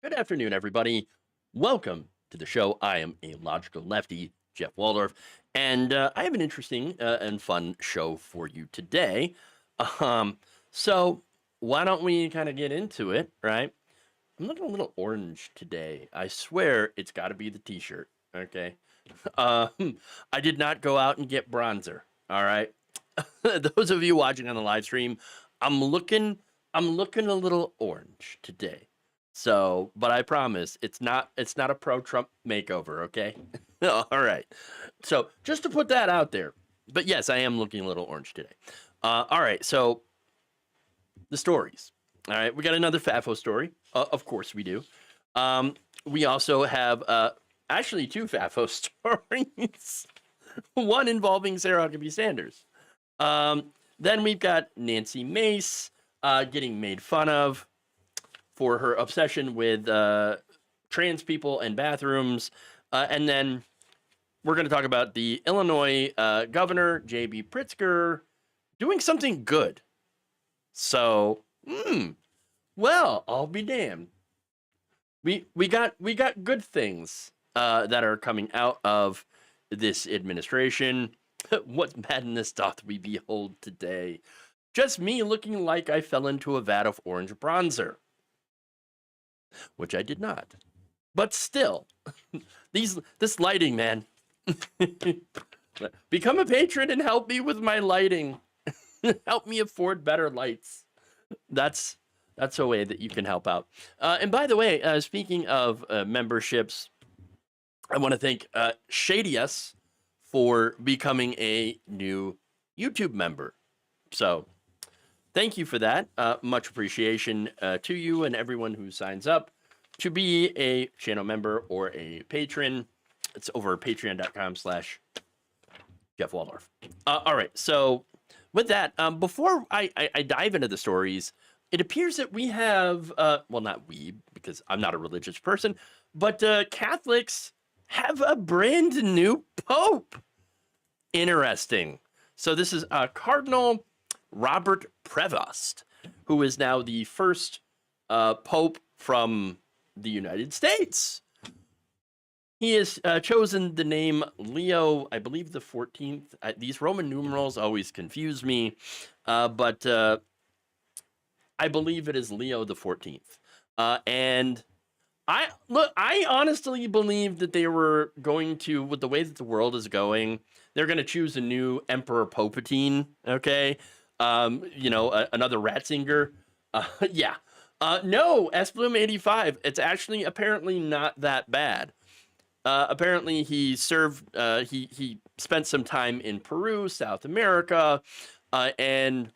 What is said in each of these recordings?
Good afternoon, everybody. Welcome to the show. I am a logical lefty, Jeff Waldorf, and I have an interesting and fun show for you today. Um, so why don't we kind of get into it, right? I'm looking a little orange today. I swear it's got to be the T-shirt. Okay. I did not go out and get bronzer. All right. Those of you watching on the live stream, I'm looking I'm looking a little orange today. So, but I promise it's not a pro Trump makeover, okay? All right. So, just to put that out there. But yes, I am looking a little orange today. All right. So, the stories. All right, we got another FAFO story. Of course we do. We also have actually two FAFO stories. One involving Sarah Huckabee Sanders. Then we've got Nancy Mace getting made fun of for her obsession with trans people and bathrooms. And then we're going to talk about the Illinois governor, J.B. Pritzker, doing something good. So, well, I'll be damned. We got good things that are coming out of this administration. What madness doth we behold today? Just me looking like I fell into a vat of orange bronzer, which I did not. But still, this lighting, man. Become a patron and help me with my lighting. Help me afford better lights. That's a way that you can help out. And by the way, speaking of memberships, I want to thank Shadius for becoming a new YouTube member. So thank you for that. Much appreciation to you and everyone who signs up to be a channel member or a patron. It's over patreon.com/Jeff Waldorf. All right. So with that, before I dive into the stories, it appears that we have, well, not we, because I'm not a religious person, but Catholics have a brand new pope. Interesting. So this is Cardinal Robert Prevost, who is now the first pope from the United States. He has chosen the name Leo, I believe the 14th. These Roman numerals always confuse me, but I believe it is Leo the 14th. And I honestly believe that they were going to, with the way that the world is going, they're going to choose a new Emperor Palpatine. Okay, another Ratzinger. Yeah. No, S Bloom 85. It's actually apparently not that bad. Apparently, he served. He spent some time in Peru, South America, and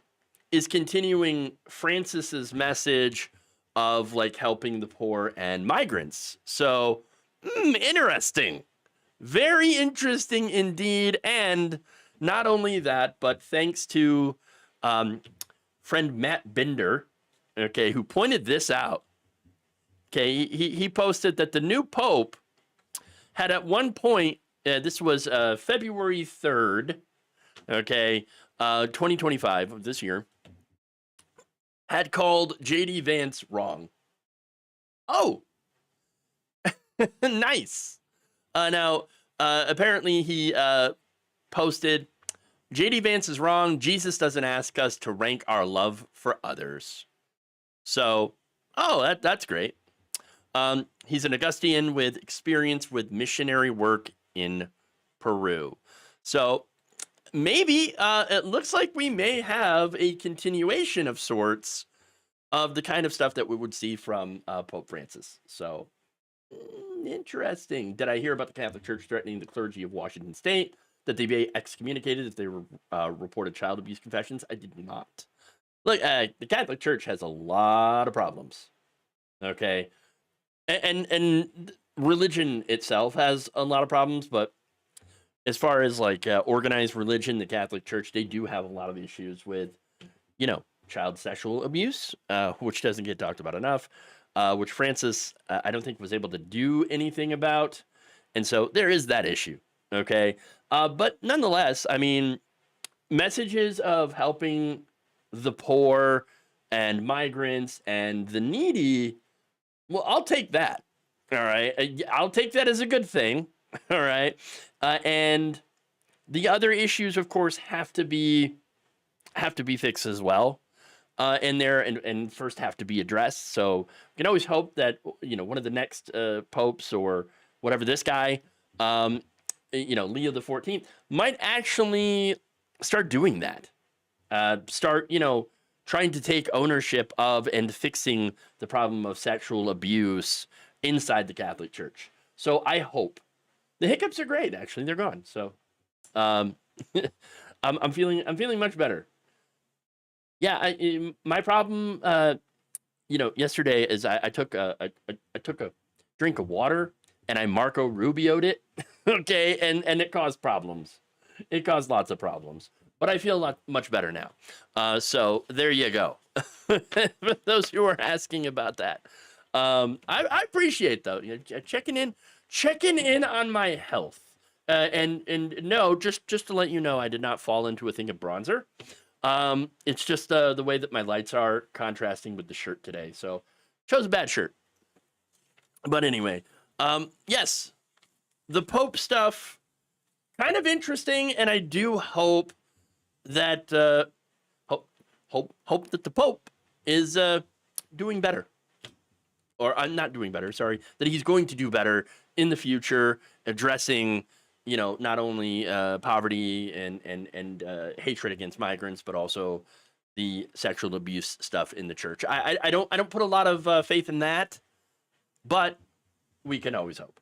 is continuing Francis's message of like helping the poor and migrants. So, interesting. Very interesting indeed. And not only that, but thanks to friend Matt Binder, okay, who pointed this out. Okay, he posted that the new pope had at one point, this was February 3rd, okay, 2025 of this year, had called J.D. Vance wrong. Oh, nice. Now, apparently he posted, J.D. Vance is wrong. Jesus doesn't ask us to rank our love for others. So, that's great. He's an Augustinian with experience with missionary work in Peru. So maybe it looks like we may have a continuation of sorts of the kind of stuff that we would see from Pope Francis. So interesting. Did I hear about the Catholic Church threatening the clergy of Washington State that they be excommunicated if they reported child abuse confessions? I did not. Look, the Catholic Church has a lot of problems. Okay. And religion itself has a lot of problems, but as far as like organized religion, the Catholic Church, they do have a lot of issues with, child sexual abuse, which doesn't get talked about enough, which Francis, I don't think was able to do anything about. And so there is that issue. Okay. But nonetheless, I mean, messages of helping the poor and migrants and the needy Well, I'll take that. All right. I'll take that as a good thing. All right. And the other issues, of course, have to be fixed as well. And first have to be addressed. So we can always hope that one of the next popes or whatever this guy, Leo the 14th, might actually start doing that. Start trying to take ownership of and fixing the problem of sexual abuse inside the Catholic Church. So I hope the hiccups are great. Actually, they're gone. So um, I'm feeling much better. Yeah, my problem, yesterday is I took I took a drink of water and I Marco Rubio'd it, okay, and it caused problems. It caused lots of problems, but I feel much better now. So there you go. For those who are asking about that, I appreciate though checking in on my health. And no, just to let you know, I did not fall into a thing of bronzer. It's just the way that my lights are contrasting with the shirt today. So chose a bad shirt. But anyway, yes, the Pope stuff kind of interesting, and I do hope that hope that the Pope is doing better, or I'm not doing better. Sorry, that he's going to do better in the future, addressing not only poverty and hatred against migrants, but also the sexual abuse stuff in the church. I don't put a lot of faith in that, but we can always hope.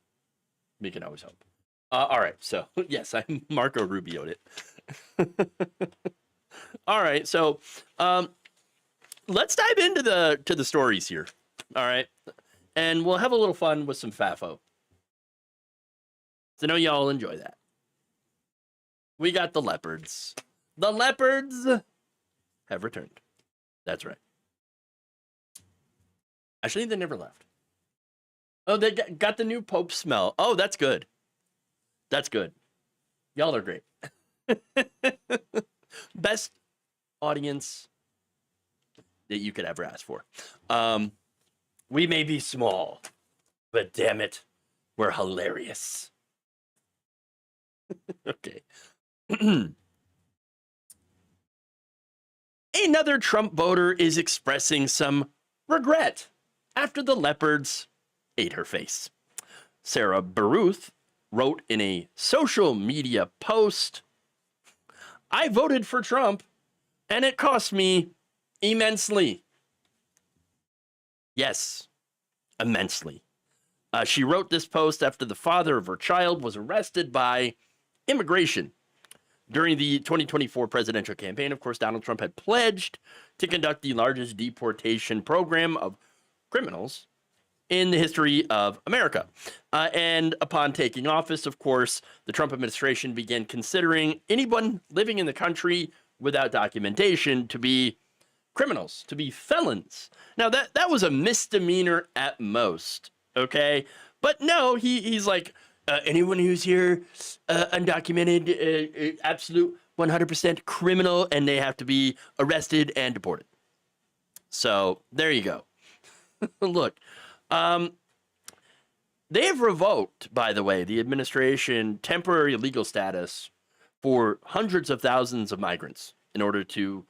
We can always hope. All right, so yes, I Marco Rubio'd it. All right, so let's dive into the stories here. All right, and we'll have a little fun with some FAFO. So I know y'all enjoy that. We got the leopards. The leopards have returned. That's right. Actually, they never left. Oh, they got the new Pope smell. Oh, that's good. That's good. Y'all are great. Best audience that you could ever ask for. We may be small, but damn it, we're hilarious. Okay. Another Trump voter is expressing some regret after the leopards ate her face. Sarah Baruth wrote in a social media post, "I voted for Trump and it cost me immensely." Yes, immensely. She wrote this post after the father of her child was arrested by immigration. During the 2024 presidential campaign, of course, Donald Trump had pledged to conduct the largest deportation program of criminals in the history of America. And upon taking office, of course, the Trump administration began considering anyone living in the country without documentation to be criminals, to be felons. Now, that was a misdemeanor at most, okay? But no, he's like, anyone who's here undocumented, absolute 100% criminal, and they have to be arrested and deported. So there you go. Look, they have revoked, by the way, the administration temporary legal status for hundreds of thousands of migrants in order to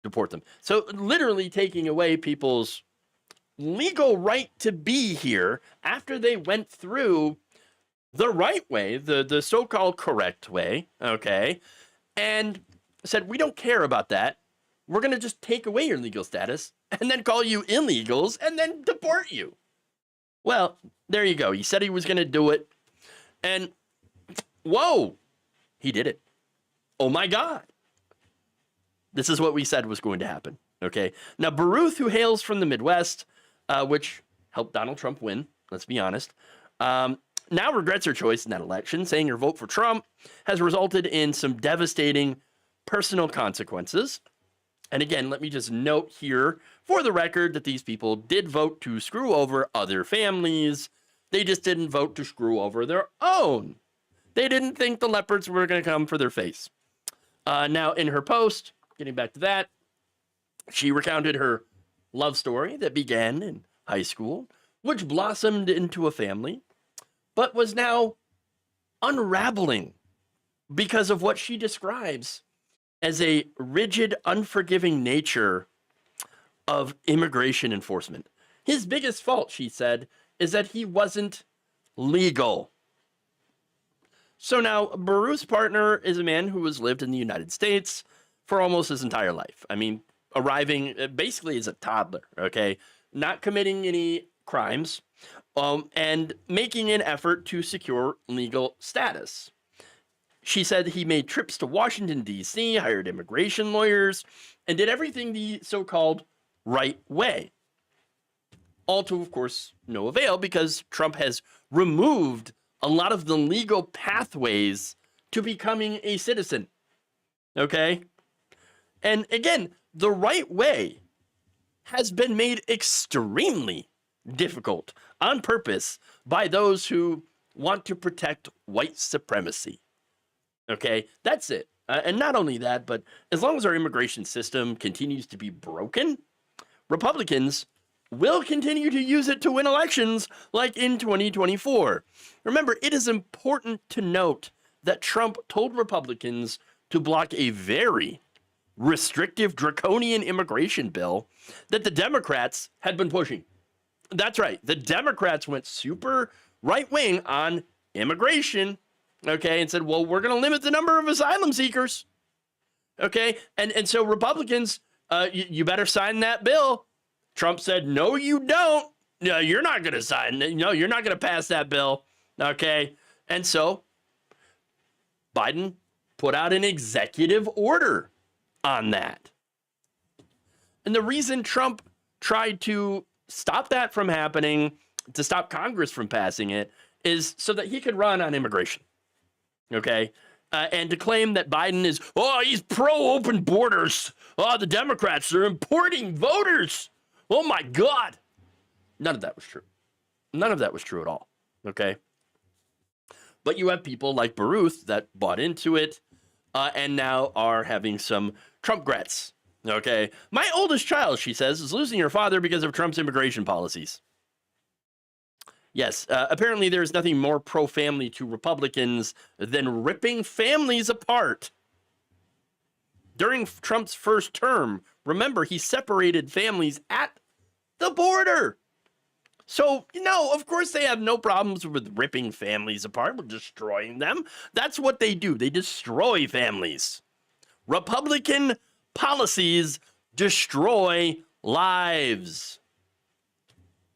deport them. So literally taking away people's legal right to be here after they went through the right way, the so-called correct way, okay, and said, we don't care about that. We're going to just take away your legal status and then call you illegals and then deport you. Well, there you go. He said he was going to do it. And whoa, he did it. Oh my God. This is what we said was going to happen. Okay. Now, Baruth, who hails from the Midwest, which helped Donald Trump win, let's be honest, now regrets her choice in that election, saying her vote for Trump has resulted in some devastating personal consequences. And again, let me just note here for the record that these people did vote to screw over other families. They just didn't vote to screw over their own. They didn't think the leopards were going to come for their face. Now, in her post, getting back to that, she recounted her love story that began in high school which blossomed into a family, but was now unraveling because of what she describes as a rigid, unforgiving nature of immigration enforcement. His biggest fault, she said, is that he wasn't legal. So now, Baruth's partner is a man who has lived in the United States for almost his entire life. I mean, arriving basically as a toddler, okay? Not committing any crimes, and making an effort to secure legal status. She said he made trips to Washington, D.C., hired immigration lawyers, and did everything the so-called right way. All to, of course, no avail, because Trump has removed a lot of the legal pathways to becoming a citizen. Okay? And again, the right way has been made extremely difficult on purpose by those who want to protect white supremacy. Okay? That's it. And not only that, but as long as our immigration system continues to be broken, Republicans will continue to use it to win elections like in 2024. Remember, it is important to note that Trump told Republicans to block a very restrictive, draconian immigration bill that the Democrats had been pushing. That's right. The Democrats went super right-wing on immigration, okay, and said, well, we're going to limit the number of asylum seekers, okay? And so Republicans, you better sign that bill. Trump said, no, you don't. No, you're not going to sign it. No, you're not going to pass that bill. Okay. And so Biden put out an executive order on that. And the reason Trump tried to stop that from happening, to stop Congress from passing it, is so that he could run on immigration. Okay. And to claim that Biden is, he's pro-open borders. The Democrats are importing voters. Oh my God. None of that was true. None of that was true at all. Okay. But you have people like Baruth that bought into it and now are having some Trump grats. Okay. My oldest child, she says, is losing her father because of Trump's immigration policies. Yes. Apparently there's nothing more pro-family to Republicans than ripping families apart. During Trump's first term, remember, he separated families at the border. So, of course they have no problems with ripping families apart, with destroying them. That's what they do. They destroy families. Republican policies destroy lives.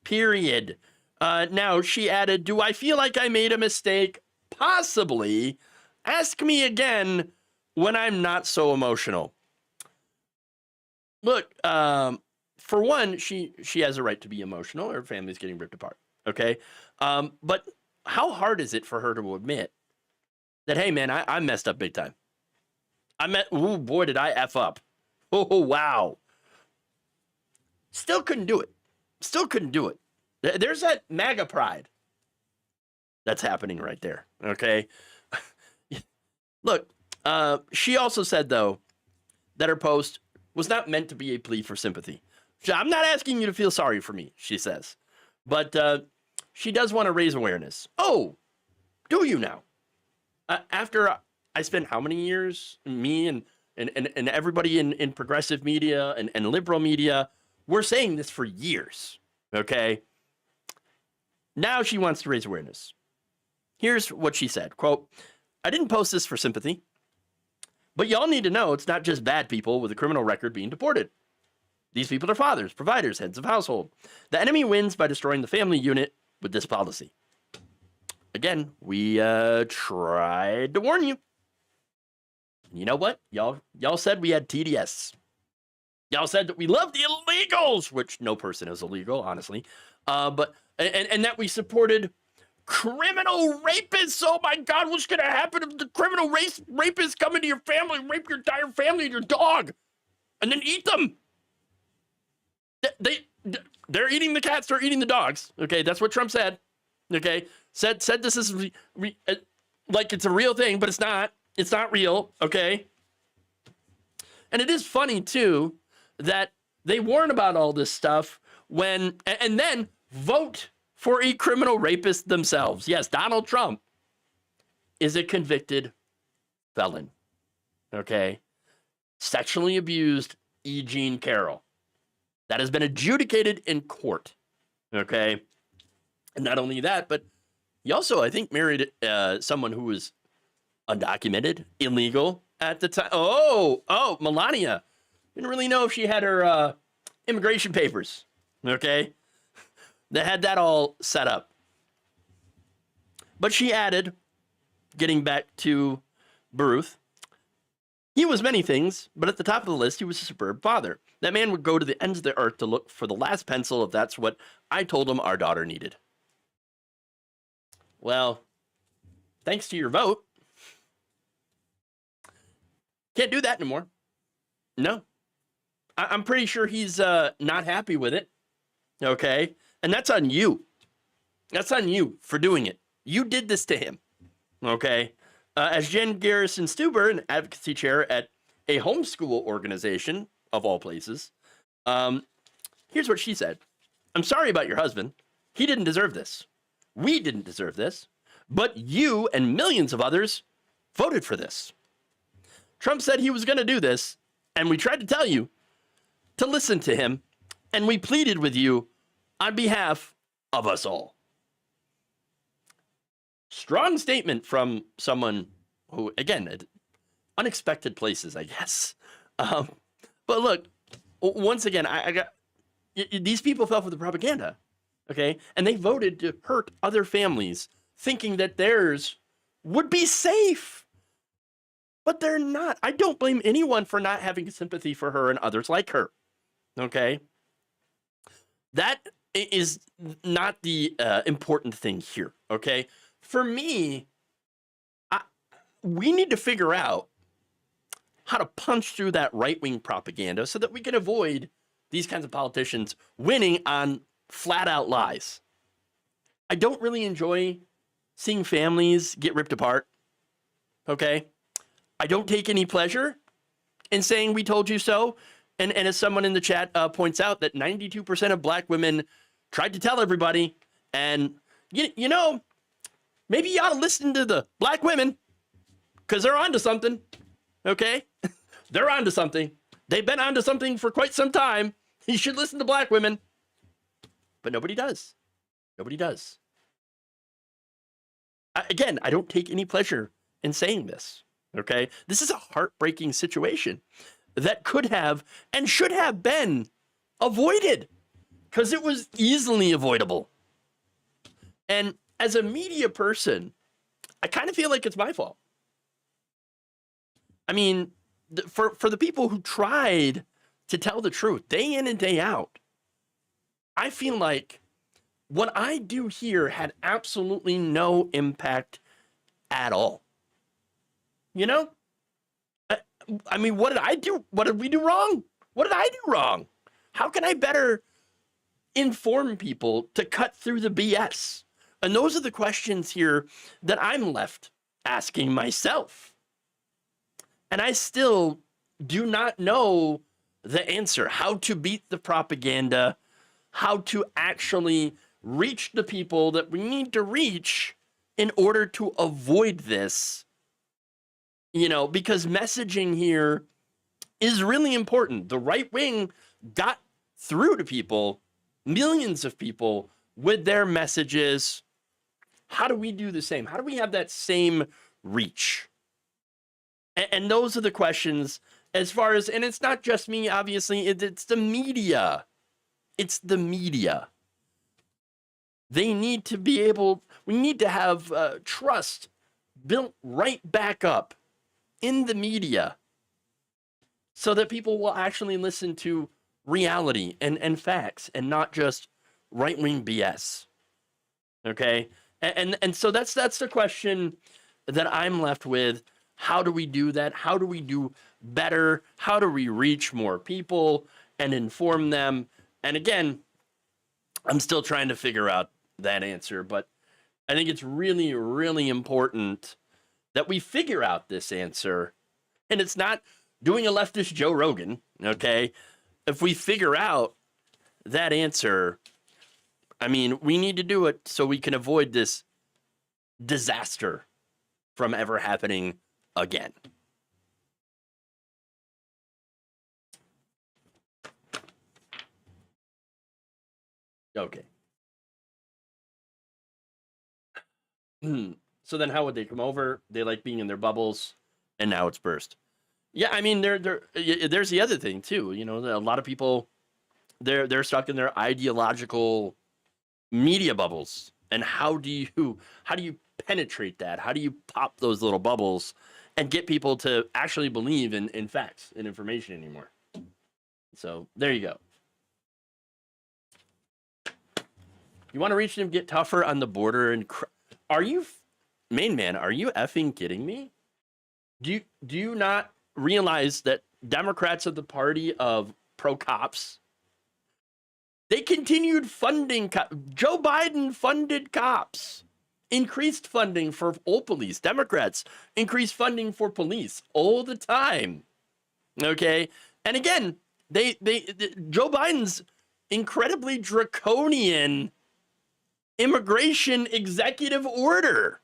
Period. Now, she added, do I feel like I made a mistake? Possibly. Ask me again when I'm not so emotional. Look, for one, she has a right to be emotional. Her family's getting ripped apart. Okay. But how hard is it for her to admit that, hey, man, I messed up big time. Oh, boy, did I F up. Oh, wow. Still couldn't do it. Still couldn't do it. There's that MAGA pride that's happening right there. Okay. Look, she also said, though, that her post was not meant to be a plea for sympathy. I'm not asking you to feel sorry for me, she says. But she does want to raise awareness. Oh, do you now? After I spent how many years, me and everybody in progressive media and liberal media, we're saying this for years, okay? Now she wants to raise awareness. Here's what she said, quote, I didn't post this for sympathy, but y'all need to know it's not just bad people with a criminal record being deported. These people are fathers, providers, heads of household. The enemy wins by destroying the family unit with this policy. Again, we tried to warn you. You know what? Y'all said we had TDS. Y'all said that we love the illegals, which no person is illegal, honestly. But that we supported criminal rapists. Oh my God, what's going to happen if the criminal rapists come into your family, rape your entire family and your dog, and then eat them? They're eating the cats, they're eating the dogs. Okay, that's what Trump said. Okay, said this is like it's a real thing, but it's not. It's not real. Okay, and it is funny too that they warn about all this stuff and then vote for a criminal rapist themselves. Yes, Donald Trump is a convicted felon. Okay? Sexually abused E. Jean Carroll. That has been adjudicated in court. Okay? And not only that, but he also, I think, married someone who was undocumented, illegal at the time. Oh, Melania. Didn't really know if she had her immigration papers. Okay? They had that all set up. But she added, getting back to Baruth, he was many things, but at the top of the list, he was a superb father. That man would go to the ends of the earth to look for the last pencil if that's what I told him our daughter needed. Well, thanks to your vote, can't do that anymore. No. I'm pretty sure he's not happy with it. Okay? And that's on you. That's on you for doing it. You did this to him. Okay? As Jen Garrison Stuber, an advocacy chair at a homeschool organization, of all places, here's what she said. I'm sorry about your husband. He didn't deserve this. We didn't deserve this. But you and millions of others voted for this. Trump said he was going to do this, and we tried to tell you to listen to him, and we pleaded with you on behalf of us all. Strong statement from someone who, again, unexpected places, I guess. But look, once again, I got these people fell for the propaganda, okay? And they voted to hurt other families, thinking that theirs would be safe. But they're not. I don't blame anyone for not having sympathy for her and others like her, okay? That is not the important thing here, okay? For me, we need to figure out how to punch through that right-wing propaganda so that we can avoid these kinds of politicians winning on flat-out lies. I don't really enjoy seeing families get ripped apart, okay? I don't take any pleasure in saying we told you so. And as someone in the chat points out, that 92% of black women tried to tell everybody. And, you know, maybe you ought to listen to the black women because they're onto something, okay? They're onto something. They've been onto something for quite some time. You should listen to black women. But nobody does. Nobody does. Again, I don't take any pleasure in saying this, okay? This is a heartbreaking situation that could have and should have been avoided because it was easily avoidable. And as a media person, I kind of feel like it's my fault. I mean, for the people who tried to tell the truth day in and day out, I feel like what I do here had absolutely no impact at all. You know? I mean, what did I do? What did we do wrong? What did I do wrong? How can I better inform people to cut through the BS? And those are the questions here that I'm left asking myself. And I still do not know the answer, how to beat the propaganda, how to actually reach the people that we need to reach in order to avoid this. You know, because messaging here is really important. The right wing got through to people, millions of people, with their messages. How do we do the same? How do we have that same reach? And those are the questions as far as, and it's not just me, obviously, it's the media. It's the media. They need to be able, we need to have trust built right back up in the media so that people will actually listen to reality and facts and not just right-wing BS. Okay? And so that's the question that I'm left with. How do we do that? How do we do better? How do we reach more people and inform them? And again, I'm still trying to figure out that answer, but I think it's really, really important that we figure out this answer. And it's not doing a leftist Joe Rogan, okay? If we figure out that answer, I mean, we need to do it so we can avoid this disaster from ever happening again. Okay. So then how would they come over? They like being in their bubbles, and now it's burst. Yeah, I mean, there's the other thing too. You know, a lot of people they're stuck in their ideological media bubbles. And how do you penetrate that? How do you pop those little bubbles and get people to actually believe in facts and information anymore? So there you go. You want to reach them, get tougher on the border, and are you, main man? Are you effing kidding me? Do you not realize that Democrats are the party of pro cops? They continued funding. Joe Biden funded cops, increased funding for all police. Democrats increased funding for police all the time. Okay, and again, they Joe Biden's incredibly draconian immigration executive order.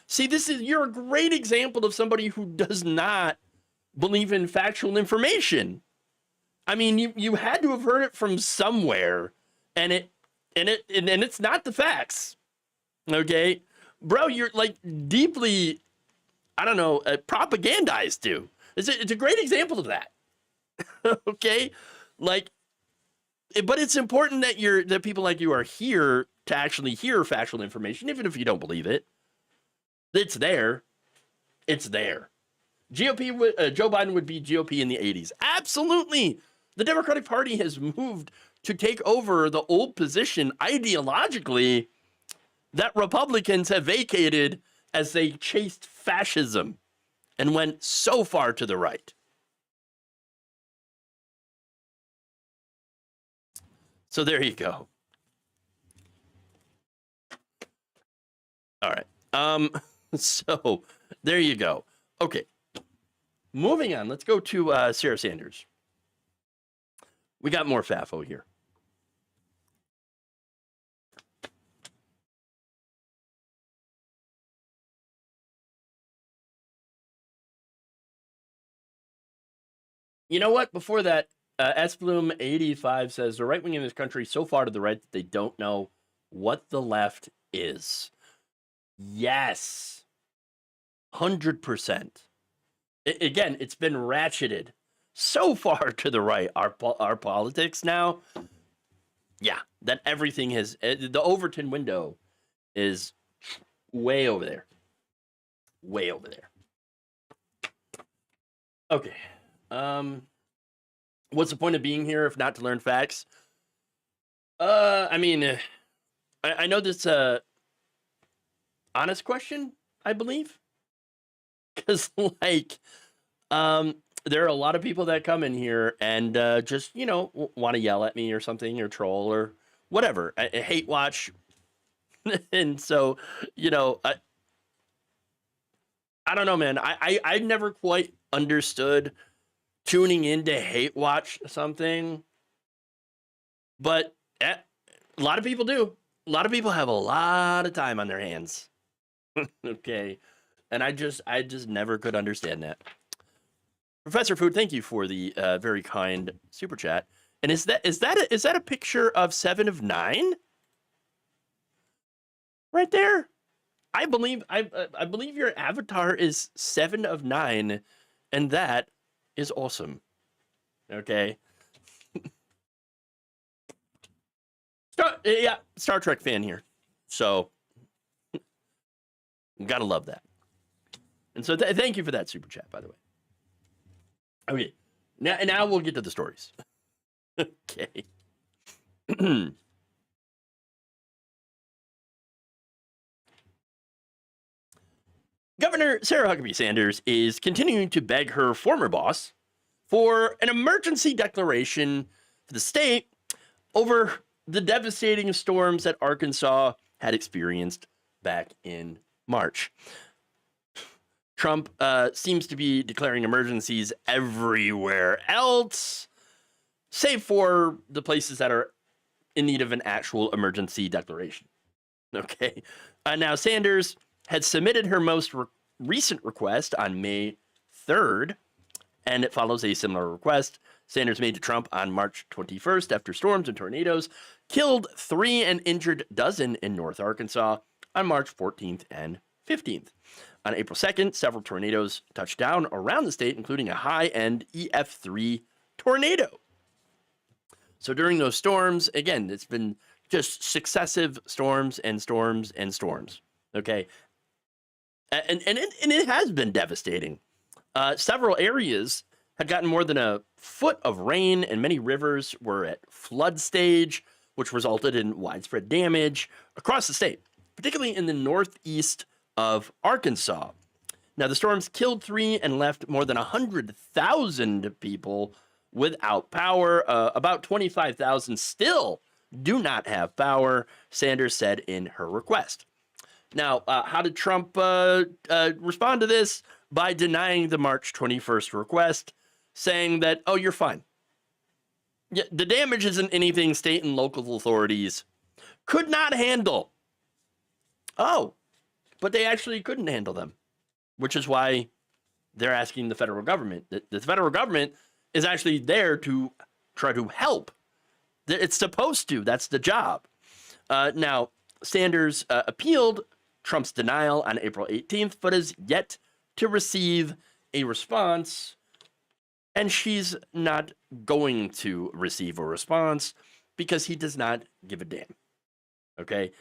See, you're a great example of somebody who does not believe in factual information. I mean, you had to have heard it from somewhere, and it's not the facts. Okay, bro, you're like deeply, I don't know, propagandized to. It's a great example of that. Okay, like, but it's important that people like you are here to actually hear factual information, even if you don't believe it. It's there. It's there. GOP, Joe Biden would be GOP in the 80s. Absolutely. The Democratic Party has moved to take over the old position ideologically that Republicans have vacated as they chased fascism and went so far to the right. So there you go. All right. So there you go. Okay. Moving on. Let's go to Sarah Sanders. We got more FAFO here. You know what? Before that, SBloom85 says the right wing in this country is so far to the right that they don't know what the left is. Yes. 100%. Again, it's been ratcheted so far to the right, our politics now. Yeah, that everything has, the Overton window is way over there. Way over there. Okay. What's the point of being here if not to learn facts? I mean, I know this honest question, I believe. Because, like, there are a lot of people that come in here and just, you know, want to yell at me or something or troll or whatever. I hate watch. And so, you know, I don't know, man. I never quite understood tuning in to hate watch something. But a lot of people do. A lot of people have a lot of time on their hands. Okay. And I just never could understand that. Professor Food, thank you for the very kind super chat. And is that a picture of 7 of 9? Right there? I believe your avatar is 7 of 9, and that is awesome. Okay. Star Trek fan here. So gotta love that. And so thank you for that super chat, by the way. Okay, now we'll get to the stories. Okay. Governor Sarah Huckabee Sanders is continuing to beg her former boss for an emergency declaration for the state over the devastating storms that Arkansas had experienced back in March. Trump seems to be declaring emergencies everywhere else, save for the places that are in need of an actual emergency declaration. Okay. Now, Sanders had submitted her most recent request on May 3rd, and it follows a similar request Sanders made to Trump on March 21st after storms and tornadoes killed 3 and injured dozen in North Arkansas on March 14th and 15th. On April 2nd, several tornadoes touched down around the state, including a high-end EF3 tornado. So during those storms, again, it's been just successive storms and storms and storms. Okay. And it has been devastating. Several areas had gotten more than a foot of rain, and many rivers were at flood stage, which resulted in widespread damage across the state, particularly in the northeast of Arkansas. Now, the storms killed 3 and left more than 100,000 people without power. About 25,000 still do not have power, Sanders said in her request. Now, how did Trump respond to this? By denying the March 21st request, saying that, oh, you're fine. Yeah, the damage isn't anything state and local authorities could not handle. Oh, but they actually couldn't handle them, which is why they're asking the federal government. The federal government is actually there to try to help. It's supposed to. That's the job. Now, Sanders appealed Trump's denial on April 18th, but has yet to receive a response, and she's not going to receive a response because he does not give a damn. Okay?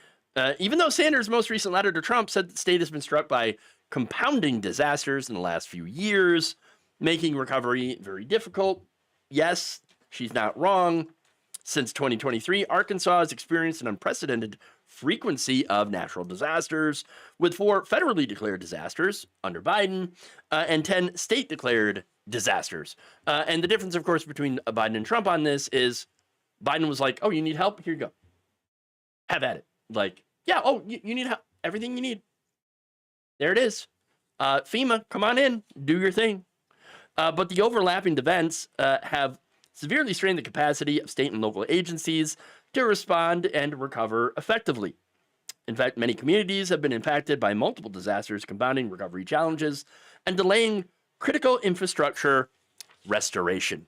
Even though Sanders' most recent letter to Trump said the state has been struck by compounding disasters in the last few years, making recovery very difficult. Yes, she's not wrong. Since 2023, Arkansas has experienced an unprecedented frequency of natural disasters, with 4 federally declared disasters under Biden and 10 state-declared disasters. And the difference, of course, between Biden and Trump on this is Biden was like, oh, you need help? Here you go. Have at it. Like, yeah, oh, you need help. Everything you need. There it is. FEMA, come on in. Do your thing. But the overlapping events have severely strained the capacity of state and local agencies to respond and recover effectively. In fact, many communities have been impacted by multiple disasters, compounding recovery challenges and delaying critical infrastructure restoration.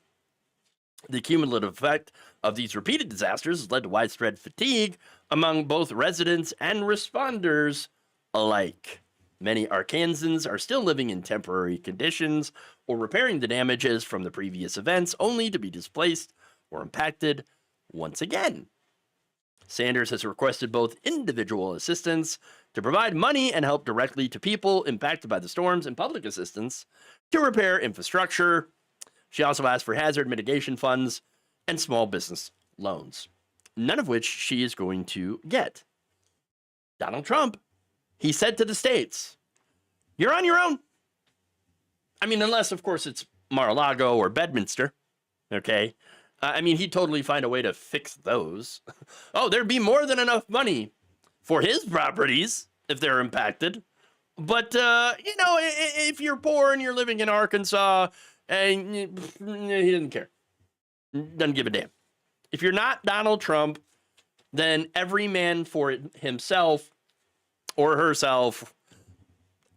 The cumulative effect of these repeated disasters has led to widespread fatigue among both residents and responders alike. Many Arkansans are still living in temporary conditions or repairing the damages from the previous events, only to be displaced or impacted once again. Sanders has requested both individual assistance to provide money and help directly to people impacted by the storms and public assistance to repair infrastructure. She also asked for hazard mitigation funds and small business loans, none of which she is going to get. Donald Trump, he said to the states, you're on your own. I mean, unless, of course, it's Mar-a-Lago or Bedminster, okay? I mean, he'd totally find a way to fix those. Oh, there'd be more than enough money for his properties if they're impacted. But, if you're poor and you're living in Arkansas, and he doesn't care. Doesn't give a damn. If you're not Donald Trump, then every man for himself or herself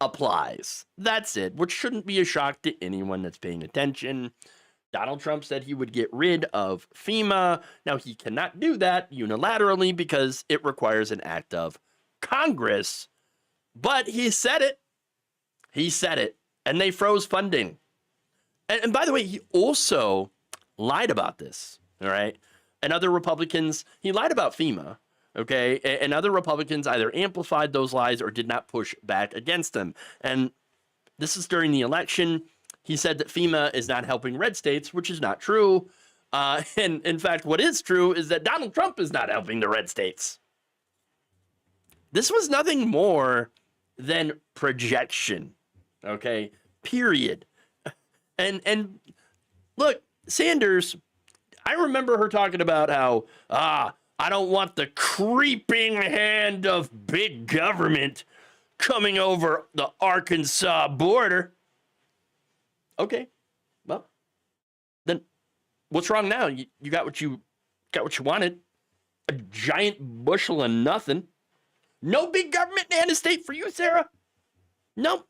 applies. That's it, which shouldn't be a shock to anyone that's paying attention. Donald Trump said he would get rid of FEMA. Now, he cannot do that unilaterally because it requires an act of Congress. But he said it. He said it. And they froze funding. And by the way, he also lied about this, all right? And other Republicans, he lied about FEMA, okay? And other Republicans either amplified those lies or did not push back against them. And this is during the election. He said that FEMA is not helping red states, which is not true. And in fact, what is true is that Donald Trump is not helping the red states. This was nothing more than projection, okay? Period. And look, Sanders, I remember her talking about how, I don't want the creeping hand of big government coming over the Arkansas border. Okay, well, then what's wrong now? You got what you wanted. a giant bushel of nothing. No big government and a state for you, Sarah. Nope.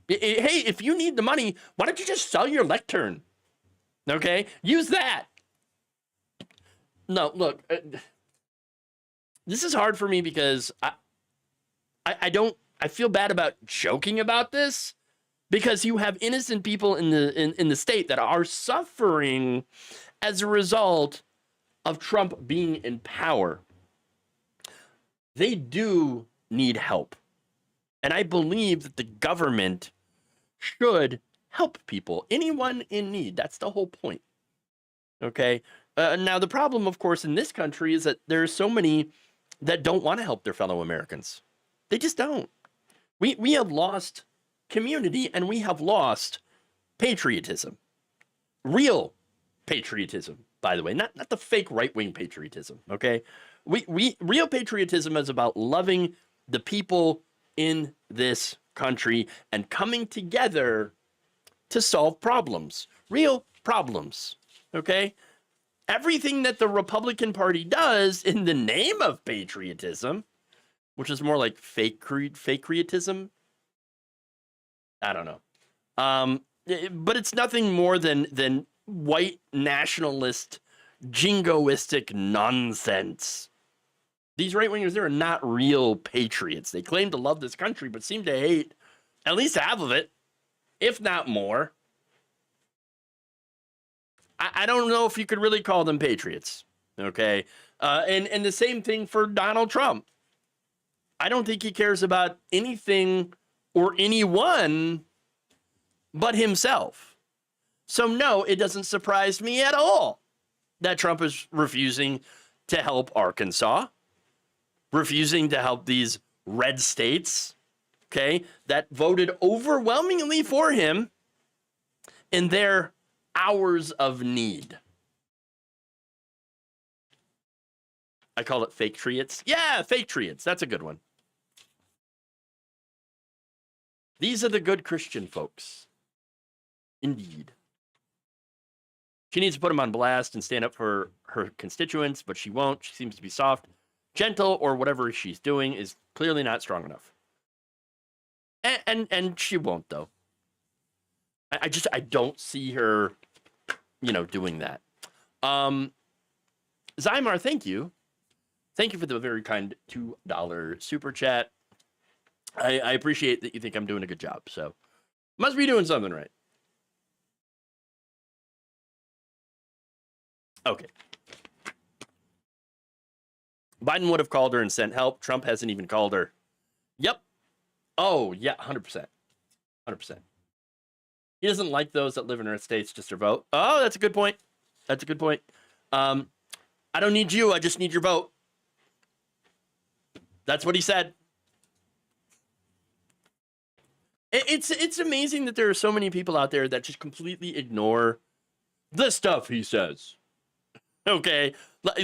Hey, if you need the money, why don't you just sell your lectern? Okay, use that. No, look, this is hard for me because I feel bad about joking about this because you have innocent people in the state that are suffering as a result of Trump being in power. They do need help. And I believe that the government should help people, anyone in need. That's the whole point. Okay. Now, the problem, of course, in this country is that there are so many that don't want to help their fellow Americans. They just don't. We have lost community and we have lost patriotism. Real patriotism, by the way, not the fake right-wing patriotism, okay? Real patriotism is about loving the people in this country and coming together to solve problems, real problems, okay? Everything that the Republican Party does in the name of patriotism, which is more like fake-creatism, I don't know. But it's nothing more than white nationalist, jingoistic nonsense. These right-wingers, they're not real patriots. They claim to love this country, but seem to hate at least half of it, if not more. I don't know if you could really call them patriots, okay? And the same thing for Donald Trump. I don't think he cares about anything or anyone but himself. So no, it doesn't surprise me at all that Trump is refusing to help Arkansas, refusing to help these red states, okay, that voted overwhelmingly for him in their hours of need. I call it fake triots. Yeah, fake triots. That's a good one. These are the good Christian folks. Indeed. She needs to put them on blast and stand up for her constituents, but she won't. She seems to be soft, gentle, or whatever she's doing is clearly not strong enough. And she won't, though. I don't see her, doing that. Zymar, thank you. Thank you for the very kind $2 super chat. I appreciate that you think I'm doing a good job. So must be doing something right. Okay. Biden would have called her and sent help. Trump hasn't even called her. Yep. Oh, yeah, 100%. 100%. He doesn't like those that live in red states just to vote. Oh, that's a good point. That's a good point. I don't need you. I just need your vote. That's what he said. It's amazing that there are so many people out there that just completely ignore the stuff he says. Okay,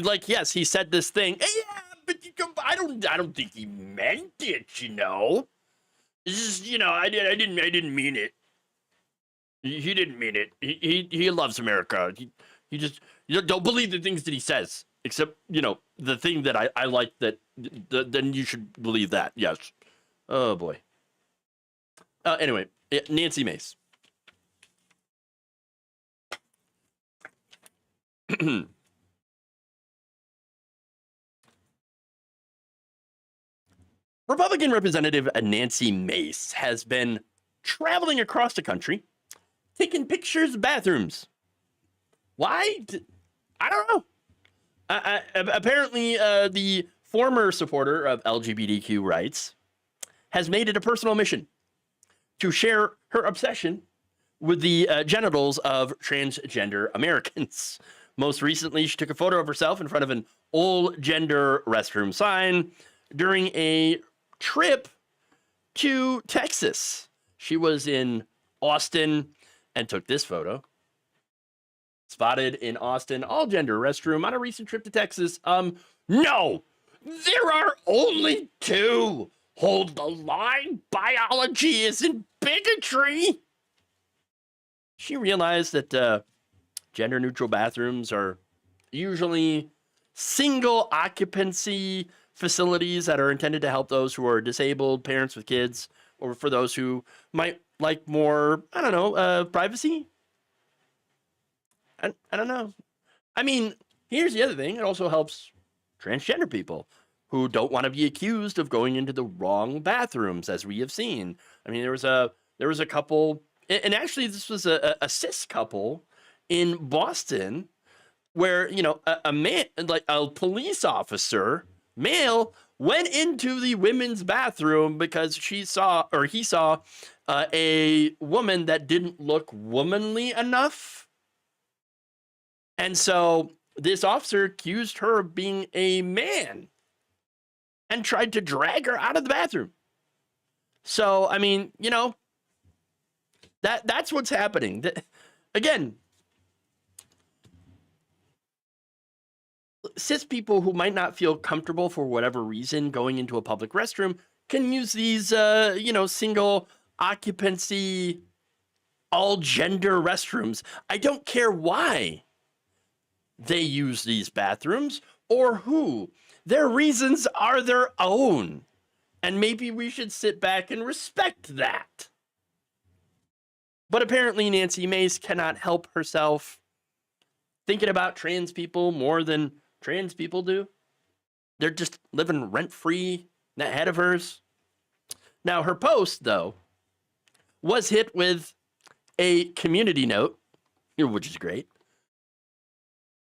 like yes, he said this thing. Yeah, but I don't think he meant it. It's just I didn't mean it. He didn't mean it. He loves America. He just don't believe the things that he says. Except the thing that I like that then you should believe that. Yes. Oh boy. Anyway, Nancy Mace. Republican Representative Nancy Mace has been traveling across the country, taking pictures of bathrooms. Why? I don't know. Apparently, the former supporter of LGBTQ rights has made it a personal mission to share her obsession with the genitals of transgender Americans. Most recently, she took a photo of herself in front of an old gender restroom sign during a trip to Texas. She was in Austin and took this photo. Spotted in Austin, all gender restroom on a recent trip to Texas. No, there are only two. Hold the line. Biology isn't bigotry. She realized that gender neutral bathrooms are usually single occupancy facilities that are intended to help those who are disabled, parents with kids, or for those who might like more, I don't know, privacy. I don't know. I mean, here's the other thing. It also helps transgender people who don't want to be accused of going into the wrong bathrooms, as we have seen. I mean, there was a couple, and actually this was a cis couple in Boston where, you know, a man, like a police officer, male, went into the women's bathroom because he saw a woman that didn't look womanly enough. And so this officer accused her of being a man and tried to drag her out of the bathroom. So, I mean, you know, that's what's happening. Again, cis people who might not feel comfortable for whatever reason going into a public restroom can use these, you know, single occupancy, all gender restrooms. I don't care why they use these bathrooms or who. Their reasons are their own. And maybe we should sit back and respect that. But apparently Nancy Mace cannot help herself thinking about trans people more than trans people do. They're just living rent-free in that head of hers. Now, her post, though, was hit with a community note, which is great.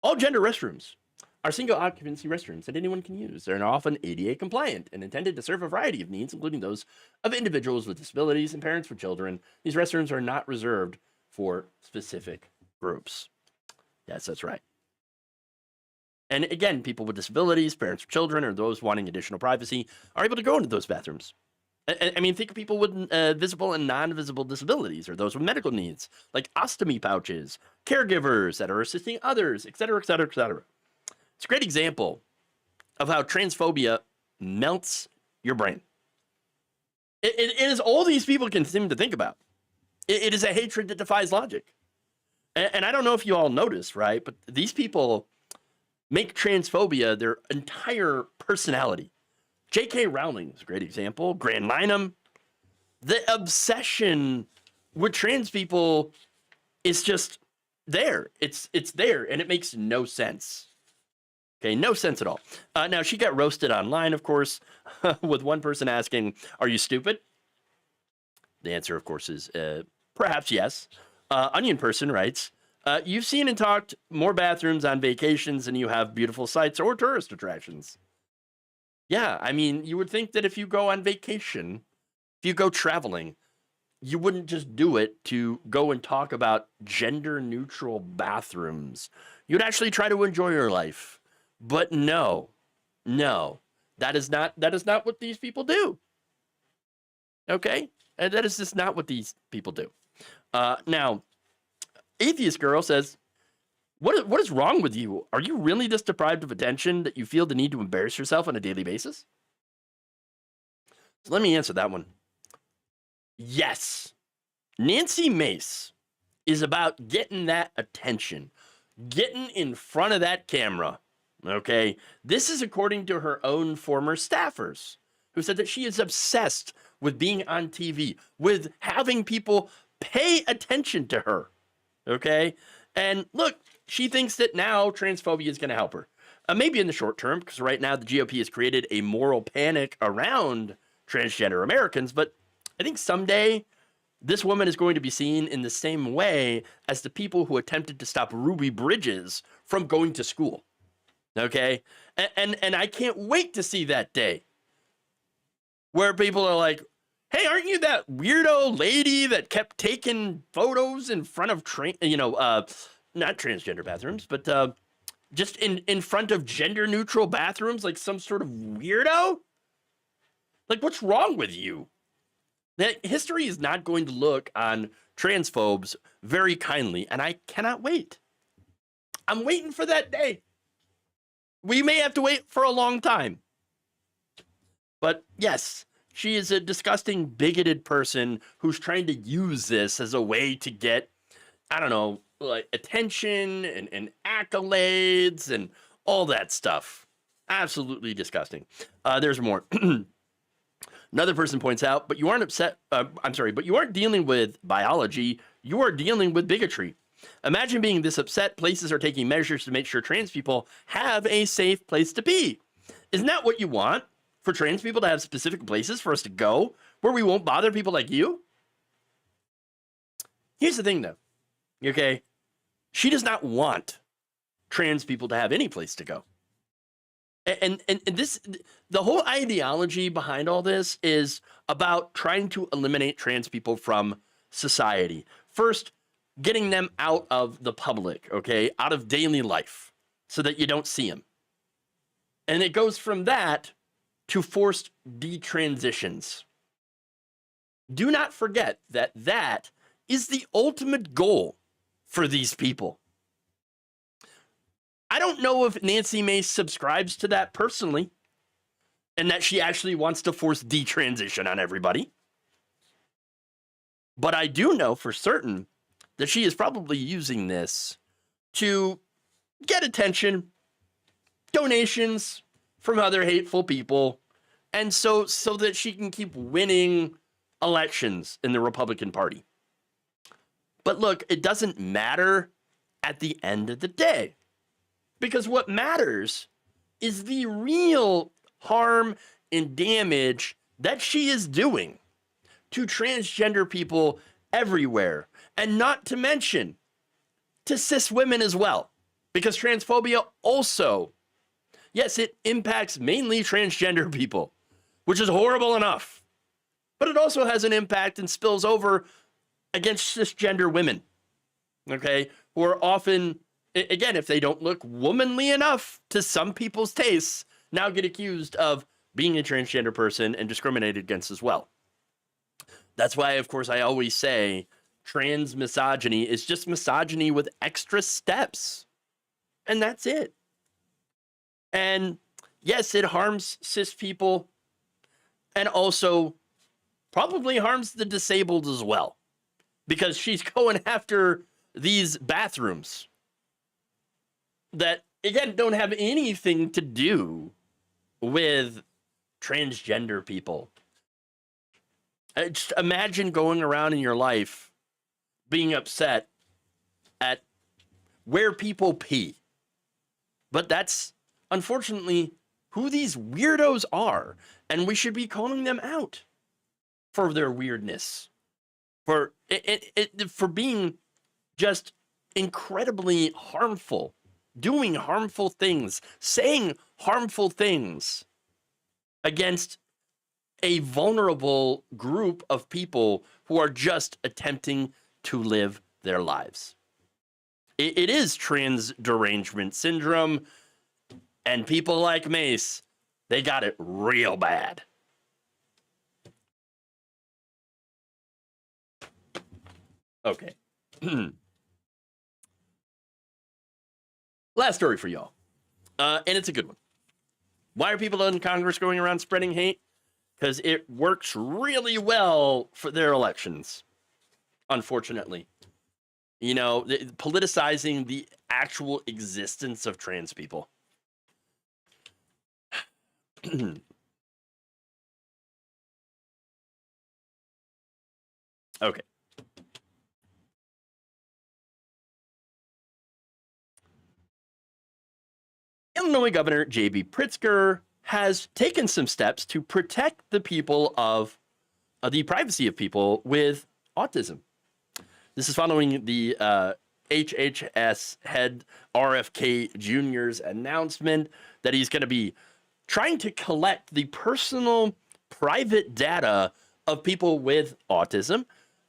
All gender restrooms are single occupancy restrooms that anyone can use. They're often ADA compliant and intended to serve a variety of needs, including those of individuals with disabilities and parents with children. These restrooms are not reserved for specific groups. Yes, that's right. And again, people with disabilities, parents with children, or those wanting additional privacy are able to go into those bathrooms. I mean, think of people with visible and non-visible disabilities, or those with medical needs, like ostomy pouches, caregivers that are assisting others, et cetera, et cetera, et cetera. It's a great example of how transphobia melts your brain. It is all these people can seem to think about. It is a hatred that defies logic. And I don't know if you all notice, right? But these people make transphobia their entire personality. J.K. Rowling is a great example. Grand Linum. The obsession with trans people is just there. It's there, and it makes no sense. Okay, no sense at all. Now, she got roasted online, of course, with one person asking, "Are you stupid?" The answer, of course, is perhaps yes. Onion Person writes, "You've seen and talked more bathrooms on vacations than you have beautiful sites or tourist attractions." Yeah, I mean, you would think that if you go on vacation, if you go traveling, you wouldn't just do it to go and talk about gender-neutral bathrooms. You'd actually try to enjoy your life. But no, that is not what these people do. Okay? And that is just not what these people do. Now, Atheist Girl says, what is wrong with you? Are you really this deprived of attention that you feel the need to embarrass yourself on a daily basis? So let me answer that one. Yes. Nancy Mace is about getting that attention, getting in front of that camera. Okay? This is according to her own former staffers, who said that she is obsessed with being on TV, with having people pay attention to her. Okay? And look, she thinks that now transphobia is going to help her. Maybe in the short term, because right now the GOP has created a moral panic around transgender Americans, but I think someday this woman is going to be seen in the same way as the people who attempted to stop Ruby Bridges from going to school. Okay? And I can't wait to see that day where people are like, "Hey, aren't you that weirdo lady that kept taking photos in front of not transgender bathrooms, but just in front of gender-neutral bathrooms like some sort of weirdo? Like, what's wrong with you?" That history is not going to look on transphobes very kindly, and I cannot wait. I'm waiting for that day. We may have to wait for a long time. But yes, she is a disgusting, bigoted person who's trying to use this as a way to get, I don't know, like attention and accolades and all that stuff. Absolutely disgusting. There's more. Another person points out, but you aren't upset. But you aren't dealing with biology. You are dealing with bigotry. Imagine being this upset. Places are taking measures to make sure trans people have a safe place to be. Isn't that what you want? For trans people to have specific places for us to go where we won't bother people like you? Here's the thing, though. Okay? She does not want trans people to have any place to go. And this, the whole ideology behind all this is about trying to eliminate trans people from society. First, getting them out of the public, okay, out of daily life, so that you don't see them. And it goes from that to forced detransitions. Do not forget that that is the ultimate goal for these people. I don't know if Nancy Mace subscribes to that personally, and that she actually wants to force detransition on everybody. But I do know for certain that she is probably using this to get attention, donations from other hateful people, and so that she can keep winning elections in the Republican Party. But look, it doesn't matter at the end of the day, because what matters is the real harm and damage that she is doing to transgender people everywhere, and not to mention to cis women as well, because transphobia also, yes, it impacts mainly transgender people, which is horrible enough, but it also has an impact and spills over against cisgender women, okay, who are often, again, if they don't look womanly enough to some people's tastes, now get accused of being a transgender person and discriminated against as well. That's why, of course, I always say trans misogyny is just misogyny with extra steps. And that's it. And yes, it harms cis people, and also probably harms the disabled as well, because she's going after these bathrooms that, again, don't have anything to do with transgender people. Just imagine going around in your life being upset at where people pee. But that's unfortunately who these weirdos are, and we should be calling them out for their weirdness, for being just incredibly harmful, doing harmful things, saying harmful things against a vulnerable group of people who are just attempting to live their lives. It is trans derangement syndrome, and people like Mace, they got it real bad. Okay. Last story for y'all, and it's a good one. Why are people in Congress going around spreading hate? Because it works really well for their elections, unfortunately. You know, politicizing the actual existence of trans people. Okay. Illinois Governor J.B. Pritzker has taken some steps to protect the people of the privacy of people with autism. This is following the HHS head RFK Jr.'s announcement that he's going to be trying to collect the personal private data of people with autism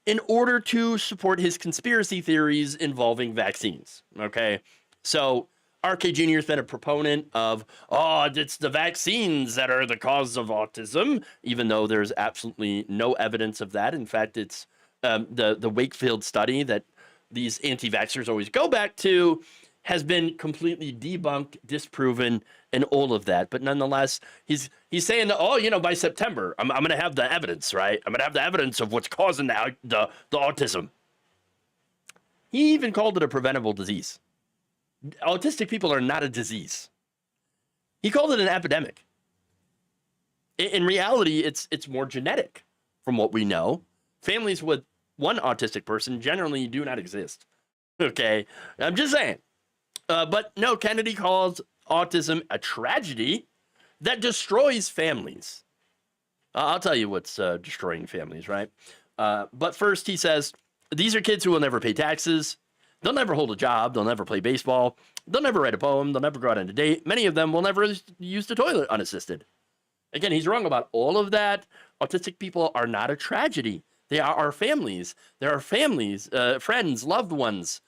in order to support his conspiracy theories involving vaccines. Okay, so RK Jr. has been a proponent of, it's the vaccines that are the cause of autism, even though there's absolutely no evidence of that. In fact, it's the Wakefield study that these anti-vaxxers always go back to has been completely debunked, disproven, and all of that. But nonetheless, he's saying that, by September, I'm going to have the evidence, right? I'm going to have the evidence of what's causing the autism. He even called it a preventable disease. Autistic people are not a disease. He called it an epidemic. In reality, it's more genetic from what we know. Families with one autistic person generally do not exist. Okay, I'm just saying. But no, Kennedy calls autism a tragedy that destroys families. I'll tell you what's destroying families, right? But first, he says, these are kids who will never pay taxes. They'll never hold a job. They'll never play baseball. They'll never write a poem. They'll never go out on a date. Many of them will never use the toilet unassisted. Again, he's wrong about all of that. Autistic people are not a tragedy. They are our families. There are families, friends, loved ones.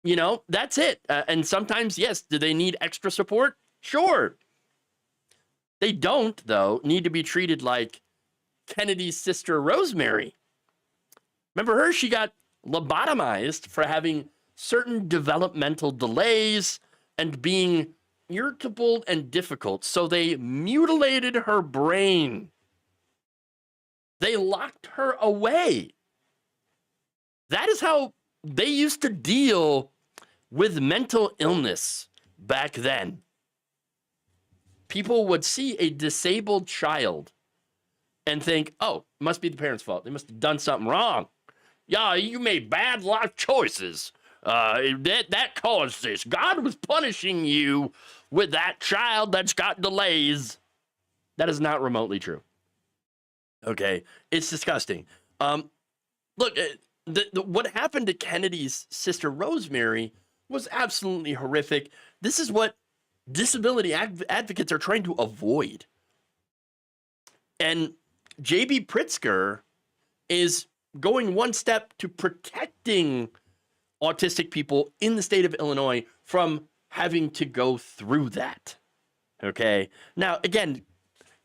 You know, that's it. And sometimes, yes, do they need extra support? Sure. They don't, though, need to be treated like Kennedy's sister, Rosemary. Remember her? She got lobotomized for having certain developmental delays and being irritable and difficult. So they mutilated her brain. They locked her away. That is how they used to deal with mental illness back then. People would see a disabled child and think, oh, it must be the parents' fault. They must have done something wrong. Yeah, you made bad life choices. That caused this. God was punishing you with that child that's got delays. That is not remotely true. Okay, it's disgusting. Look, what happened to Kennedy's sister Rosemary was absolutely horrific. This is what disability advocates are trying to avoid. And J.B. Pritzker is going one step to protecting autistic people in the state of Illinois from having to go through that. Okay. Now, again,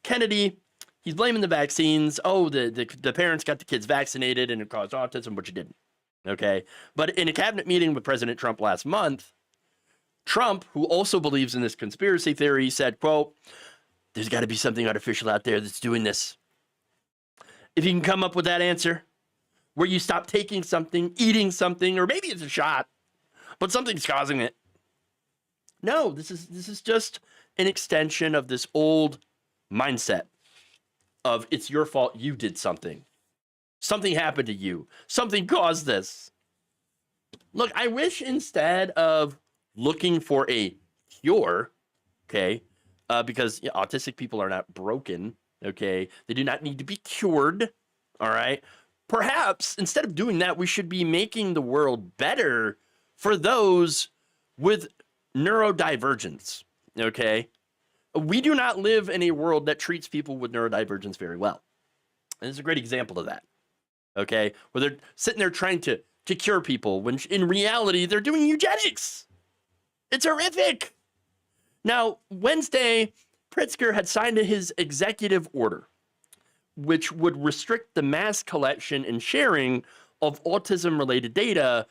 Kennedy, he's blaming the vaccines. Oh, the parents got the kids vaccinated and it caused autism, but you didn't. Okay. But in a cabinet meeting with President Trump last month, Trump, who also believes in this conspiracy theory, said, quote, there's got to be something artificial out there that's doing this. If you can come up with that answer, where you stop taking something, eating something, or maybe it's a shot, but something's causing it. No, this is just an extension of this old mindset of it's your fault, you did something. Something happened to you. Something caused this. Look, I wish instead of looking for a cure, okay, because autistic people are not broken, okay? They do not need to be cured, all right? Perhaps instead of doing that, we should be making the world better for those with neurodivergence, okay? We do not live in a world that treats people with neurodivergence very well. And this is a great example of that, okay? Where they're sitting there trying to cure people when in reality, they're doing eugenics. It's horrific. Now, Wednesday, Pritzker had signed his executive order, which would restrict the mass collection and sharing of autism-related data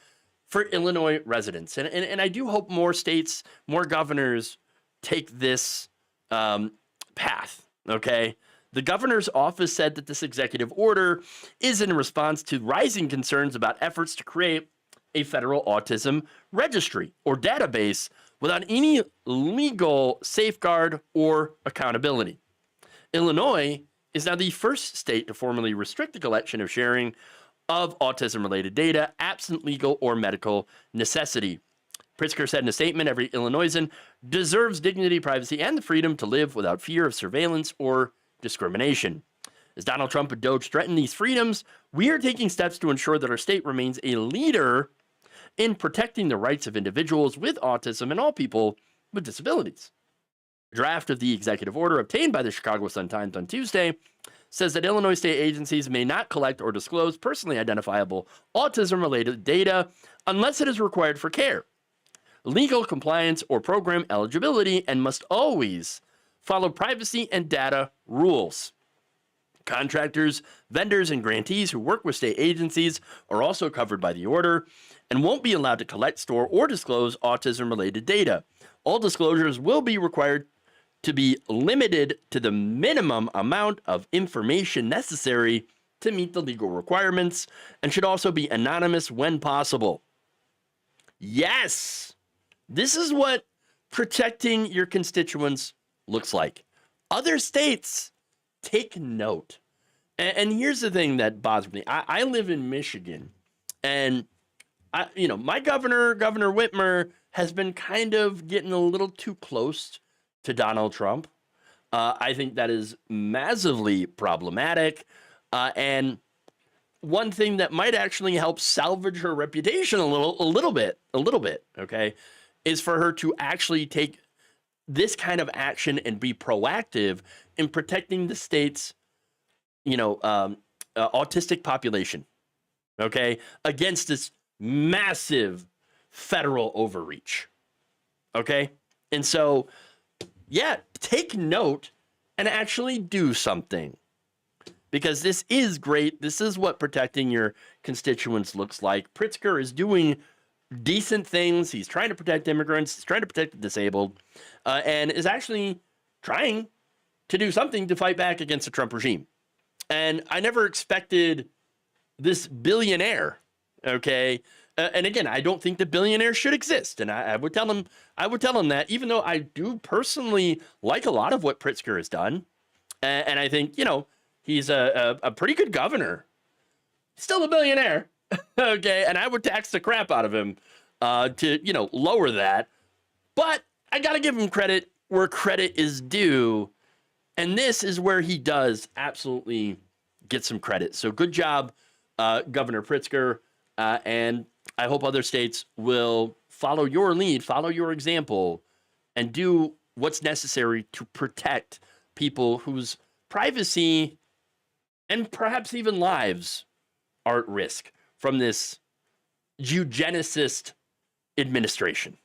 for Illinois residents. And I do hope more states, more governors take this path, okay? The governor's office said that this executive order is in response to rising concerns about efforts to create a federal autism registry or database without any legal safeguard or accountability. Illinois is now the first state to formally restrict the collection of sharing of autism-related data absent legal or medical necessity. Pritzker said in a statement, every Illinoisan deserves dignity, privacy, and the freedom to live without fear of surveillance or discrimination. As Donald Trump and Doge threaten these freedoms, we are taking steps to ensure that our state remains a leader in protecting the rights of individuals with autism and all people with disabilities. A draft of the executive order obtained by the Chicago Sun-Times on Tuesday says that Illinois state agencies may not collect or disclose personally identifiable autism-related data unless it is required for care, legal compliance, or program eligibility, and must always follow privacy and data rules. Contractors, vendors, and grantees who work with state agencies are also covered by the order and won't be allowed to collect, store, or disclose autism-related data. All disclosures will be required to be limited to the minimum amount of information necessary to meet the legal requirements and should also be anonymous when possible. Yes, this is what protecting your constituents looks like. Other states, take note. And here's the thing that bothers me. I live in Michigan, and my Governor Whitmer, has been kind of getting a little too close to Donald Trump. I think that is massively problematic. And one thing that might actually help salvage her reputation a little bit, okay, is for her to actually take this kind of action and be proactive in protecting the state's, autistic population, okay, against this massive federal overreach, okay? And so, yeah, take note and actually do something, because this is great. This is what protecting your constituents looks like. Pritzker is doing decent things. He's trying to protect immigrants. He's trying to protect the disabled, and is actually trying to do something to fight back against the Trump regime. And I never expected this billionaire, okay? And again, I don't think the billionaire should exist. And I would tell him that, even though I do personally like a lot of what Pritzker has done. And I think, he's a pretty good governor. Still a billionaire, okay? And I would tax the crap out of him to, lower that. But I got to give him credit where credit is due. And this is where he does absolutely get some credit. So good job, Governor Pritzker. And I hope other states will follow your lead, follow your example, and do what's necessary to protect people whose privacy and perhaps even lives are at risk from this eugenicist administration.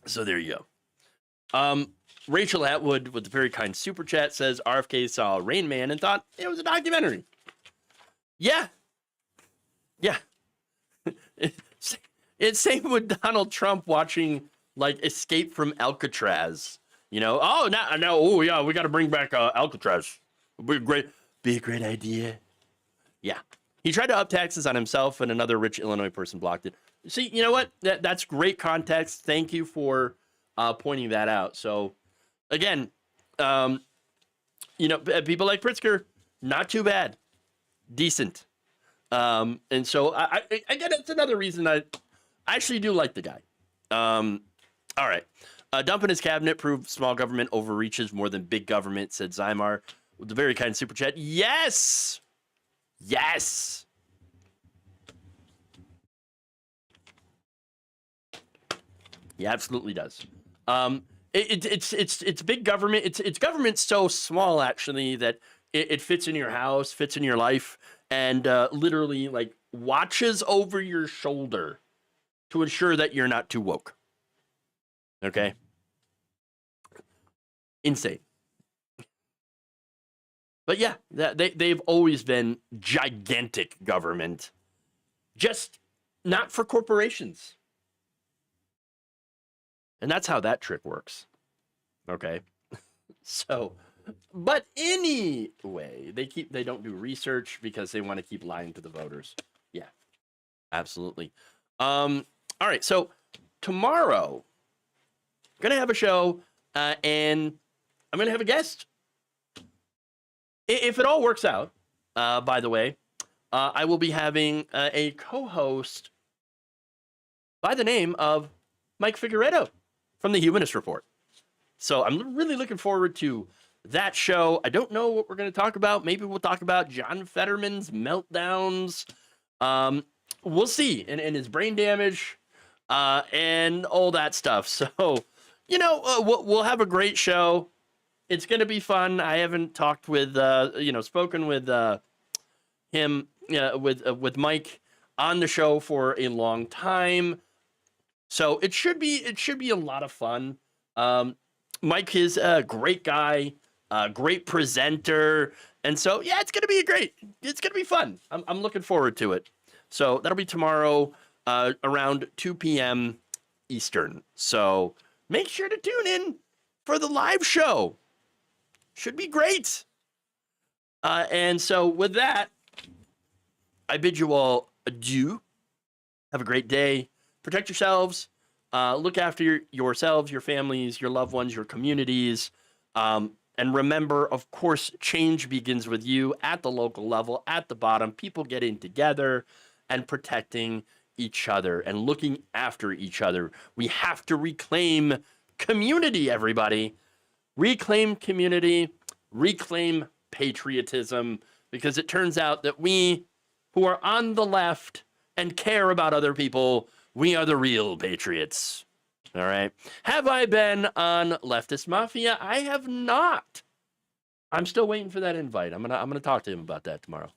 So there you go. Rachel Atwood with a very kind super chat says RFK saw Rain Man and thought it was a documentary. Yeah. It's same with Donald Trump watching like Escape from Alcatraz. We got to bring back Alcatraz. Be a great idea. Yeah. He tried to up taxes on himself, and another rich Illinois person blocked it. See, you know what? That's great context. Thank you for pointing that out. So, again, people like Pritzker, not too bad, decent. And so, again, it's another reason I actually do like the guy. All right. Dump in his cabinet proved small government overreaches more than big government, said Zymar with a very kind super chat. Yes. He absolutely does. It's big government. It's government so small actually that it fits in your house, fits in your life, and literally like watches over your shoulder to ensure that you're not too woke. Okay. Insane. But yeah, they've always been gigantic government, just not for corporations. And that's how that trick works. Okay. So, but anyway, they don't do research because they want to keep lying to the voters. Yeah, absolutely. All right. So tomorrow, I'm going to have a show and I'm going to have a guest. If it all works out, by the way, I will be having a co-host by the name of Mike Figueredo from the Humanist Report. So I'm really looking forward to that show. I don't know what we're going to talk about. Maybe we'll talk about John Fetterman's meltdowns. We'll see. And his brain damage and all that stuff. So, we'll have a great show. It's going to be fun. I haven't talked with, spoken with him, with Mike on the show for a long time. So it should be a lot of fun. Mike is a great guy, great presenter. And so, yeah, it's going to be fun. I'm looking forward to it. So that'll be tomorrow around 2 p.m. Eastern. So make sure to tune in for the live show. Should be great. And so with that, I bid you all adieu. Have a great day. Protect yourselves. Look after yourselves, your families, your loved ones, your communities. And remember, of course, change begins with you at the local level, at the bottom, people getting together and protecting each other and looking after each other. We have to reclaim community, everybody. Reclaim community, reclaim patriotism, because it turns out that we who are on the left and care about other people, we are the real patriots. All right. Have I been on Leftist Mafia? I have not. I'm still waiting for that invite. I'm gonna talk to him about that tomorrow.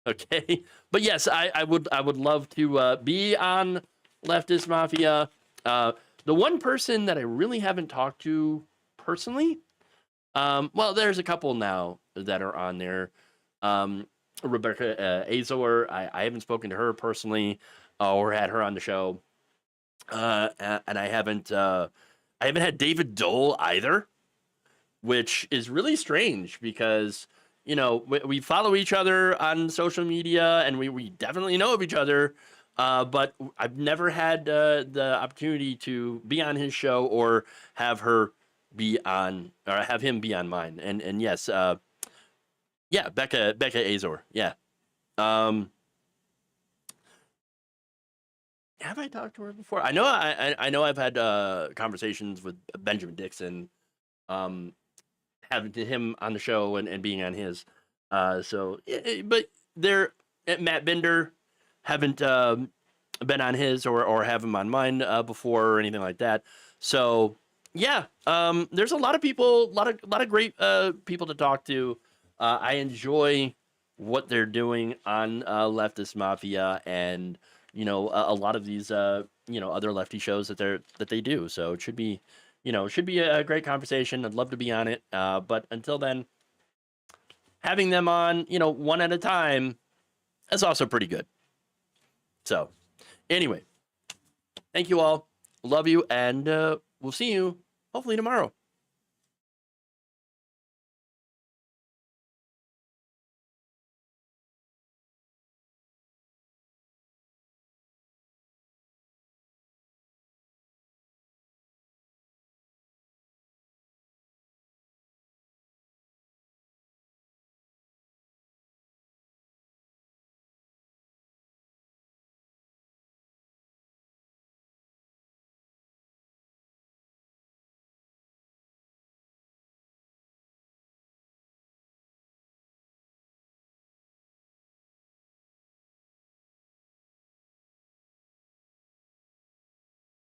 Okay. But yes, I would love to be on Leftist Mafia. The one person that I really haven't talked to personally, well, there's a couple now that are on there. Rebecca Azor, I haven't spoken to her personally or had her on the show. And I haven't had David Dole either, which is really strange because, you know, we follow each other on social media and we definitely know of each other. But I've never had the opportunity to be on his show or have her be on, or have him be on mine. And yes, yeah, Becca Azor. Yeah. Have I talked to her before? I know I know I've had conversations with Benjamin Dixon, having him on the show and being on his. But there, Matt Binder, haven't been on his or have him on mine before or anything like that. So yeah, there's a lot of people, a lot of great people to talk to. I enjoy what they're doing on Leftist Mafia and, you know, a lot of these you know, other lefty shows that they do. So it should be, you know, a great conversation. I'd love to be on it. But until then, having them on, you know, one at a time, is also pretty good. So anyway, thank you all. Love you, and we'll see you hopefully tomorrow.